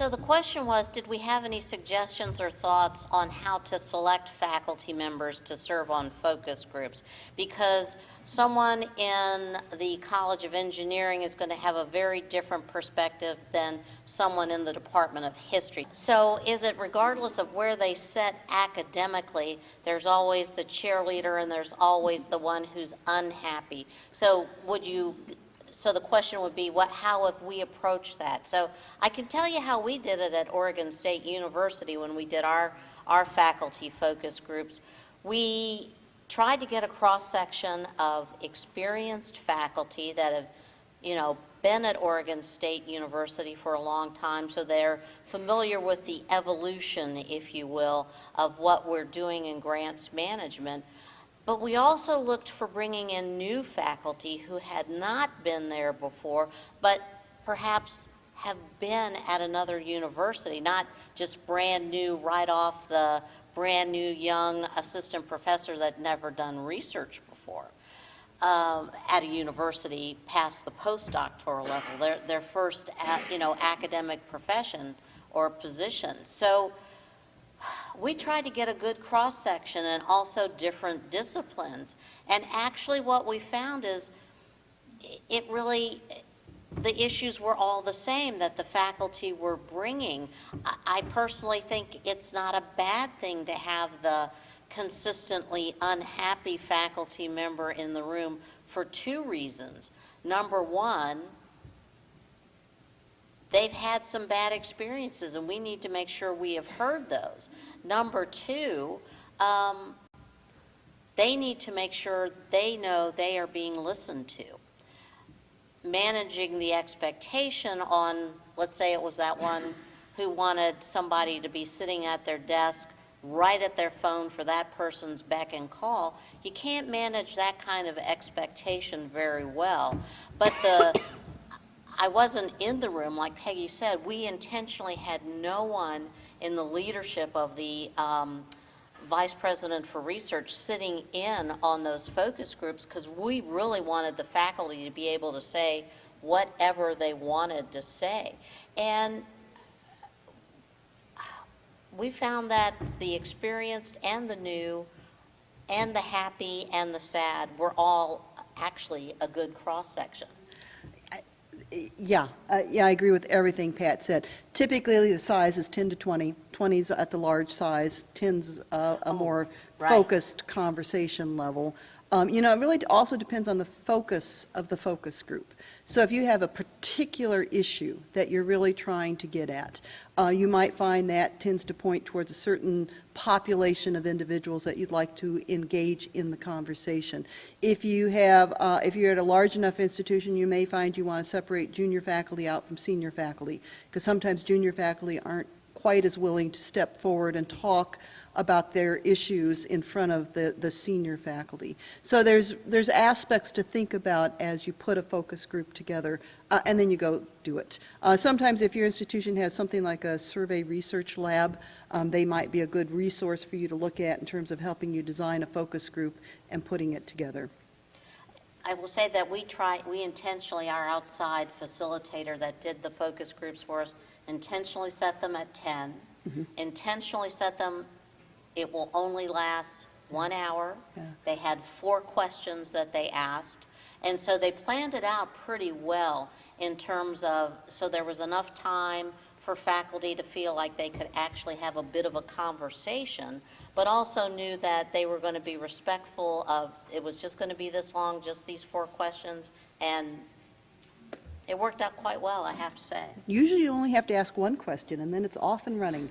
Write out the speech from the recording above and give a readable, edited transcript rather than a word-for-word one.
So the question was, did we have any suggestions or thoughts on how to select faculty members to serve on focus groups? Because someone in the College of Engineering is going to have a very different perspective than someone in the Department of History. So is it, regardless of where they sit academically, there's always the cheerleader and there's always the one who's unhappy? So so the question would be, how have we approached that? So I can tell you how we did it at Oregon State University when we did our faculty focus groups. We tried to get a cross-section of experienced faculty that have, been at Oregon State University for a long time, so they're familiar with the evolution, if you will, of what we're doing in grants management. But we also looked for bringing in new faculty who had not been there before, but perhaps have been at another university, not just brand new, right off the brand new young assistant professor that never done research before at a university past the postdoctoral level, their first academic profession or position. So we tried to get a good cross-section and also different disciplines. And actually what we found is the issues were all the same that the faculty were bringing. I personally think it's not a bad thing to have the consistently unhappy faculty member in the room for two reasons. Number one, they've had some bad experiences, and we need to make sure we have heard those. Number two, they need to make sure they know they are being listened to. Managing the expectation on, let's say it was that one who wanted somebody to be sitting at their desk right at their phone for that person's beck and call, you can't manage that kind of expectation very well. But I wasn't in the room, like Peggy said. We intentionally had no one in the leadership of the Vice President for Research sitting in on those focus groups, because we really wanted the faculty to be able to say whatever they wanted to say. And we found that the experienced and the new and the happy and the sad were all actually a good cross-section. Yeah, I agree with everything Pat said. Typically, the size is 10 to 20. 20's at the large size, 10's a more focused conversation level. It really also depends on the focus of the focus group. So if you have a particular issue that you're really trying to get at, you might find that tends to point towards a certain population of individuals that you'd like to engage in the conversation. If you're at a large enough institution, you may find you want to separate junior faculty out from senior faculty, because sometimes junior faculty aren't quite as willing to step forward and talk about their issues in front of the senior faculty. So there's aspects to think about as you put a focus group together, and then you go do it. Sometimes if your institution has something like a survey research lab, they might be a good resource for you to look at in terms of helping you design a focus group and putting it together. I will say that we intentionally, our outside facilitator that did the focus groups for us, intentionally set them at 10, intentionally set them. It will only last 1 hour. Yeah. They had 4 questions that they asked. And so they planned it out pretty well in terms of, so there was enough time for faculty to feel like they could actually have a bit of a conversation, but also knew that they were going to be respectful of, it was just going to be this long, just these 4 questions, and it worked out quite well, I have to say. Usually you only have to ask one question, and then it's off and running.